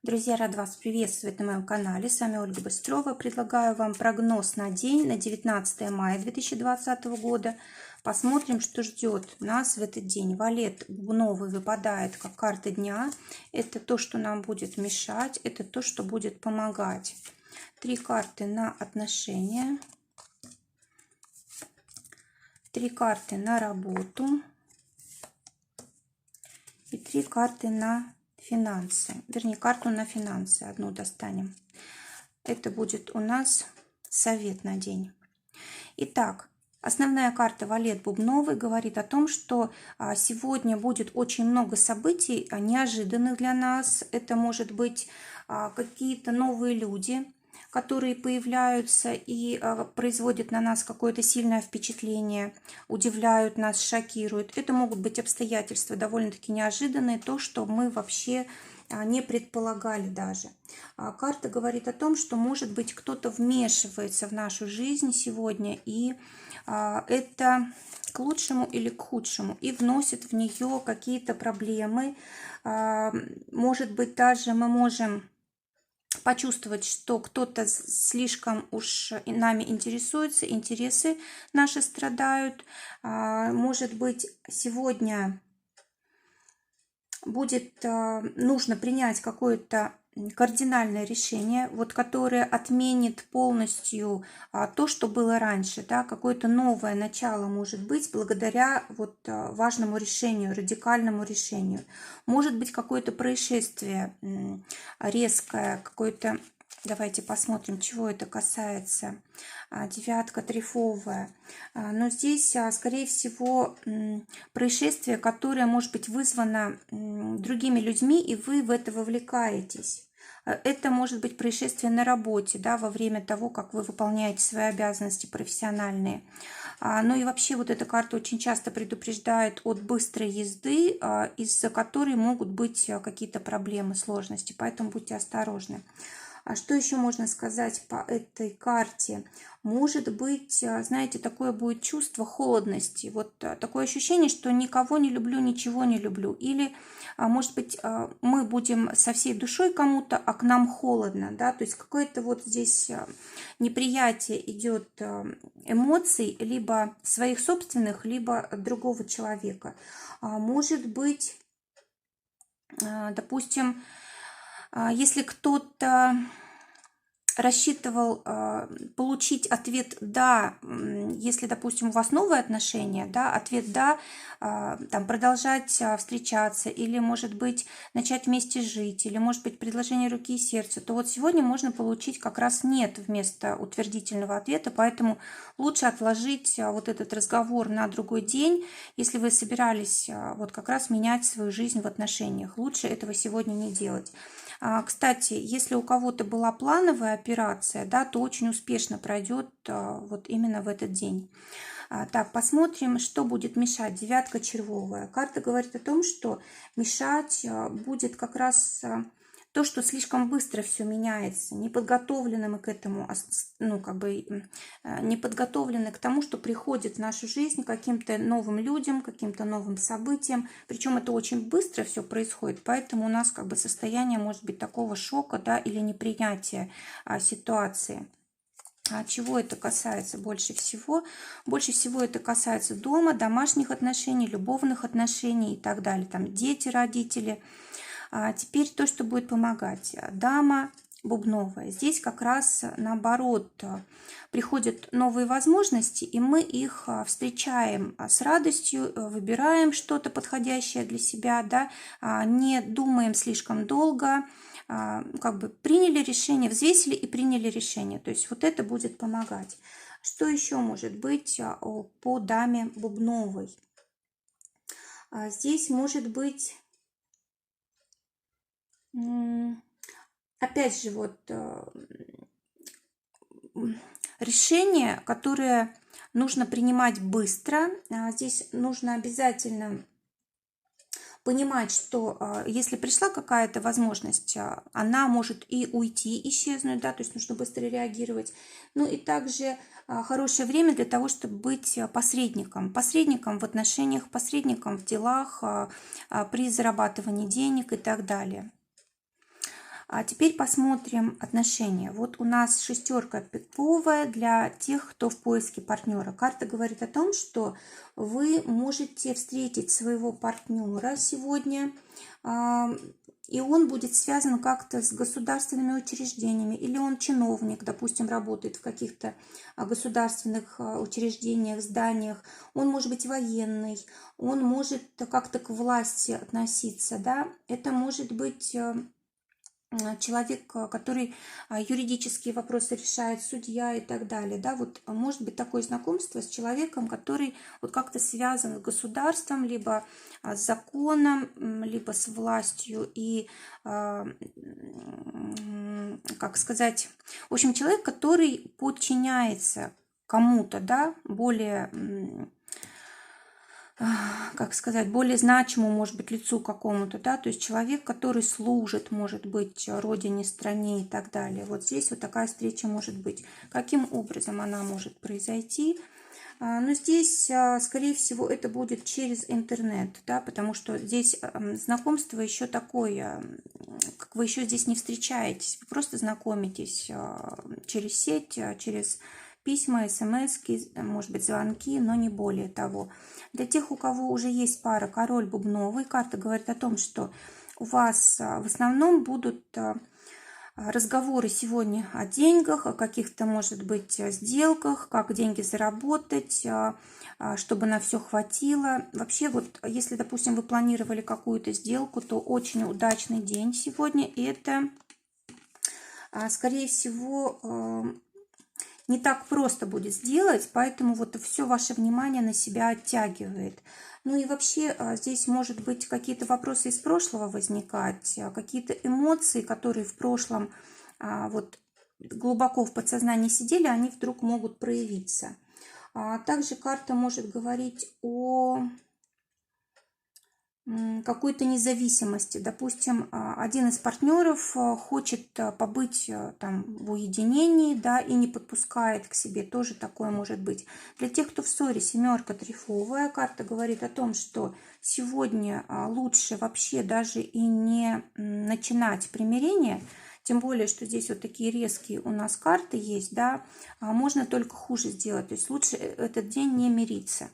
Друзья, рад вас приветствовать на моем канале. С вами Ольга Быстрова. Предлагаю вам прогноз на день, на 19 мая 2020 года. Посмотрим, что ждет нас в этот день. Валет бубновый выпадает как карта дня. Это то, что нам будет мешать, это то, что будет помогать. 3 карты на отношения, 3 карты на работу и 3 карты на финансы. Вернее, карту на финансы одну достанем. Это будет у нас совет на день. Итак, основная карта Валет бубновый говорит о том, что сегодня будет очень много событий неожиданных для нас. Это может быть какие-то новые люди, которые появляются и производят на нас какое-то сильное впечатление, удивляют нас, шокируют. Это могут быть обстоятельства довольно-таки неожиданные, то, что мы вообще не предполагали даже. Карта говорит о том, что, может быть, кто-то вмешивается в нашу жизнь сегодня, и это к лучшему или к худшему, и вносит в нее какие-то проблемы. Может быть, даже мы можем почувствовать, что кто-то слишком уж нами интересуется, интересы наши страдают. Может быть, сегодня будет нужно принять какое-то кардинальное решение, вот, которое отменит полностью то, что было раньше, да, какое-то новое начало может быть благодаря вот важному решению, радикальному решению. Может быть какое-то происшествие резкое, какое-то. Давайте посмотрим, чего это касается. Девятка трефовая. Но здесь, скорее всего, происшествие, которое может быть вызвано другими людьми, и вы в это вовлекаетесь. Это может быть происшествие на работе, да, во время того, как вы выполняете свои обязанности профессиональные. Ну и вообще вот эта карта очень часто предупреждает от быстрой езды, из-за которой могут быть какие-то проблемы, сложности, поэтому будьте осторожны. А что еще можно сказать по этой карте? Может быть, знаете, такое будет чувство холодности, вот такое ощущение, что никого не люблю, ничего не люблю. Или, может быть, мы будем со всей душой кому-то, а к нам холодно, да, то есть какое-то вот здесь неприятие идет эмоций, либо своих собственных, либо другого человека. Может быть, допустим, если кто-то рассчитывал получить ответ «да», если, допустим, у вас новые отношения, да, ответ «да», там, продолжать встречаться, или, может быть, начать вместе жить, или, может быть, предложение руки и сердца, то вот сегодня можно получить как раз «нет» вместо утвердительного ответа, поэтому лучше отложить вот этот разговор на другой день, если вы собирались вот как раз менять свою жизнь в отношениях. Лучше этого сегодня не делать. Кстати, если у кого-то была плановая операция, да, то очень успешно пройдет вот именно в этот день. Так, посмотрим, что будет мешать. Девятка червовая. Карта говорит о том, что мешать будет как раз то, что слишком быстро все меняется, не подготовлены мы к этому, ну, как бы не подготовлены к тому, что приходит в нашу жизнь каким-то новым людям, каким-то новым событиям. Причем это очень быстро все происходит, поэтому у нас как бы состояние может быть такого шока, да, или непринятия ситуации. Чего это касается больше всего? Больше всего это касается дома, домашних отношений, любовных отношений и так далее. Там дети, родители. Теперь то, что будет помогать. Дама бубновая. Здесь как раз наоборот приходят новые возможности, и мы их встречаем с радостью, выбираем что-то подходящее для себя, да, не думаем слишком долго, как бы приняли решение, взвесили и приняли решение. То есть вот это будет помогать. Что еще может быть по даме бубновой? Здесь может быть, опять же, вот решение, которое нужно принимать быстро. Здесь нужно обязательно понимать, что если пришла какая-то возможность, она может и уйти, исчезнуть, да, то есть нужно быстро реагировать. Ну и также хорошее время для того, чтобы быть посредником. Посредником в отношениях, посредником в делах, при зарабатывании денег и так далее. А теперь посмотрим отношения. Вот у нас шестерка пиковая для тех, кто в поиске партнера. Карта говорит о том, что вы можете встретить своего партнера сегодня, и он будет связан как-то с государственными учреждениями, или он чиновник, допустим, работает в каких-то государственных учреждениях, зданиях, он может быть военный, он может как-то к власти относиться, да, это может быть человек, который юридические вопросы решает, судья и так далее, да, вот может быть такое знакомство с человеком, который вот как-то связан с государством, либо с законом, либо с властью и, как сказать, в общем, человек, который подчиняется кому-то, да, более, как сказать, более значимому, может быть, лицу какому-то, да, то есть человек, который служит, может быть, родине, стране и так далее. Вот здесь вот такая встреча может быть. Каким образом она может произойти? Но здесь, скорее всего, это будет через интернет, да, потому что здесь знакомство еще такое, как вы еще здесь не встречаетесь, вы просто знакомитесь через сеть, через письма, смски, может быть, звонки, но не более того. Для тех, у кого уже есть пара король бубновый, карта говорит о том, что у вас в основном будут разговоры сегодня о деньгах, о каких-то, может быть, сделках, как деньги заработать, чтобы на все хватило. Вообще, вот если, допустим, вы планировали какую-то сделку, то очень удачный день сегодня. И это, скорее всего, не так просто будет сделать, поэтому вот все ваше внимание на себя оттягивает. Ну и вообще здесь может быть какие-то вопросы из прошлого возникать, какие-то эмоции, которые в прошлом вот глубоко в подсознании сидели, они вдруг могут проявиться. Также карта может говорить о какой-то независимости. Допустим, один из партнеров хочет побыть там в уединении, да, и не подпускает к себе. Тоже такое может быть. Для тех, кто в ссоре, семерка трефовая. Карта говорит о том, что сегодня лучше вообще даже и не начинать примирение. Тем более, что здесь вот такие резкие у нас карты есть, да, можно только хуже сделать. То есть лучше этот день не мириться.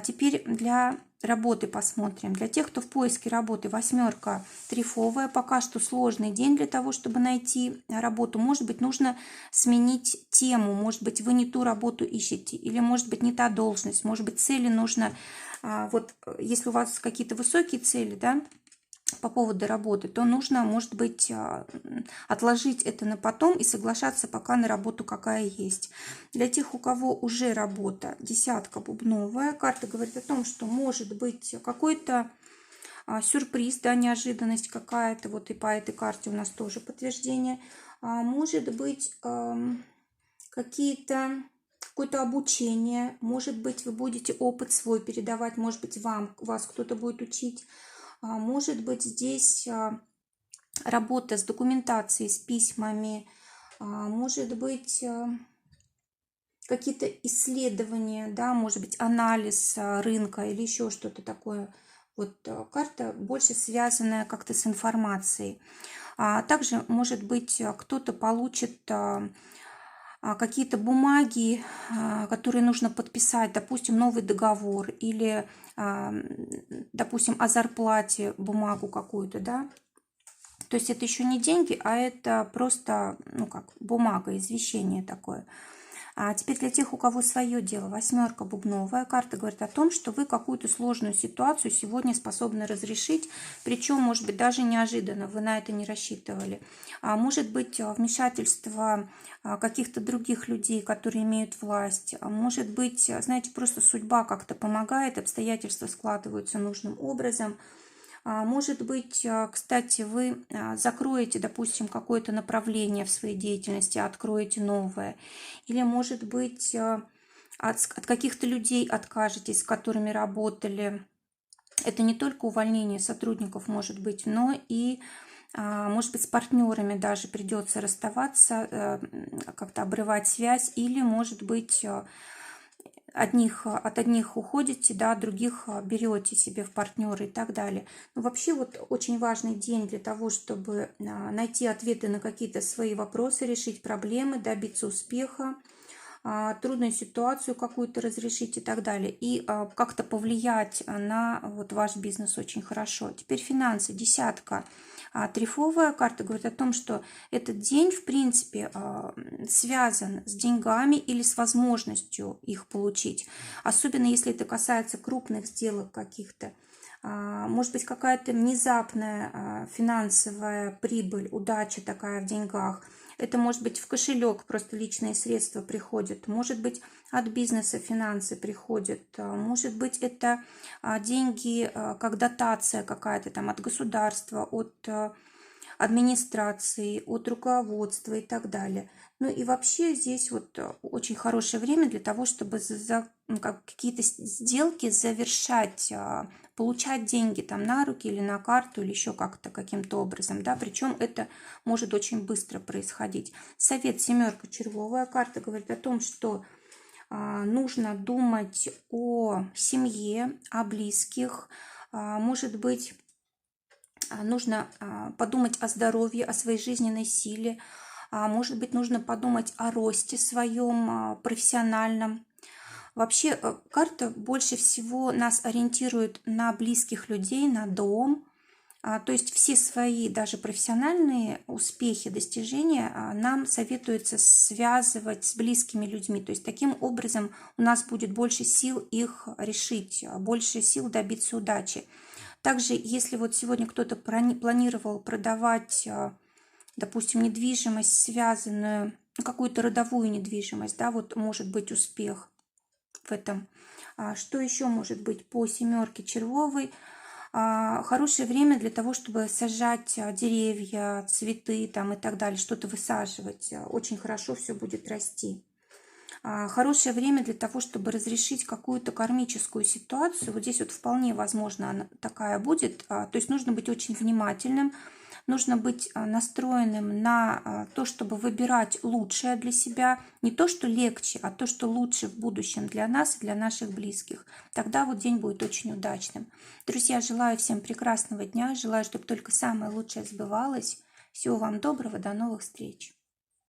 Теперь для работы посмотрим. Для тех, кто в поиске работы, восьмерка трефовая. Пока что сложный день для того, чтобы найти работу. Может быть, нужно сменить тему. Может быть, вы не ту работу ищете. Или, может быть, не та должность. Может быть, цели нужно... Вот если у вас какие-то высокие цели, да, по поводу работы, то нужно, может быть, отложить это на потом и соглашаться пока на работу, какая есть. Для тех, у кого уже работа, десятка бубновая, карта говорит о том, что может быть какой-то сюрприз, да, неожиданность какая-то, вот и по этой карте у нас тоже подтверждение. Может быть, какое-то обучение, может быть, вы будете опыт свой передавать, может быть, вас кто-то будет учить. Может быть, здесь работа с документацией, с письмами, может быть, какие-то исследования, да, может быть, анализ рынка или еще что-то такое. Вот карта больше связанная как-то с информацией. Также, может быть, кто-то получит какие-то бумаги, которые нужно подписать, допустим, новый договор или, допустим, о зарплате бумагу какую-то, да. То есть это еще не деньги, а это просто, ну как, бумага, извещение такое. А теперь для тех, у кого свое дело, восьмерка бубновая, карта говорит о том, что вы какую-то сложную ситуацию сегодня способны разрешить, причем, может быть, даже неожиданно, вы на это не рассчитывали. Может быть, вмешательство каких-то других людей, которые имеют власть. Может быть, знаете, просто судьба как-то помогает, обстоятельства складываются нужным образом. Может быть, кстати, вы закроете, допустим, какое-то направление в своей деятельности, откроете новое. Или, может быть, от каких-то людей откажетесь, с которыми работали. Это не только увольнение сотрудников может быть, но и, может быть, с партнерами даже придется расставаться, как-то обрывать связь. Или, может быть, от одних уходите, да, других берете себе в партнеры и так далее. Но вообще вот очень важный день для того, чтобы найти ответы на какие-то свои вопросы, решить проблемы, добиться успеха, трудную ситуацию какую-то разрешить и так далее. И как-то повлиять на вот ваш бизнес очень хорошо. Теперь финансы, десятка. Трифовая карта говорит о том, что этот день, в принципе, связан с деньгами или с возможностью их получить. Особенно если это касается крупных сделок каких-то. Может быть, какая-то внезапная финансовая прибыль, удача такая в деньгах. Это может быть в кошелек, просто личные средства приходят. Может быть, от бизнеса финансы приходят. Может быть, это деньги, как дотация какая-то там от государства, от администрации, от руководства и так далее. Ну и вообще здесь вот очень хорошее время для того, чтобы какие-то сделки завершать, получать деньги там на руки или на карту или еще как-то каким-то образом, да, причем это может очень быстро происходить. Совет семерка, червовая карта, говорит о том, что нужно думать о семье, о близких, может быть, нужно подумать о здоровье, о своей жизненной силе, может быть, нужно подумать о росте своем профессиональном. Вообще карта больше всего нас ориентирует на близких людей, на дом. То есть все свои даже профессиональные успехи, достижения нам советуется связывать с близкими людьми. То есть таким образом у нас будет больше сил их решить, больше сил добиться удачи. Также, если вот сегодня кто-то планировал продавать, допустим, недвижимость, связанную, какую-то родовую недвижимость, да, вот может быть успех в этом. Что еще может быть по семерке червовой? Хорошее время для того, чтобы сажать деревья, цветы там и так далее, что-то высаживать. Очень хорошо все будет расти. Хорошее время для того, чтобы разрешить какую-то кармическую ситуацию. Вот здесь вот вполне возможно она такая будет. То есть нужно быть очень внимательным, нужно быть настроенным на то, чтобы выбирать лучшее для себя. Не то, что легче, а то, что лучше в будущем для нас и для наших близких. Тогда вот день будет очень удачным. Друзья, желаю всем прекрасного дня. Желаю, чтобы только самое лучшее сбывалось. Всего вам доброго. До новых встреч.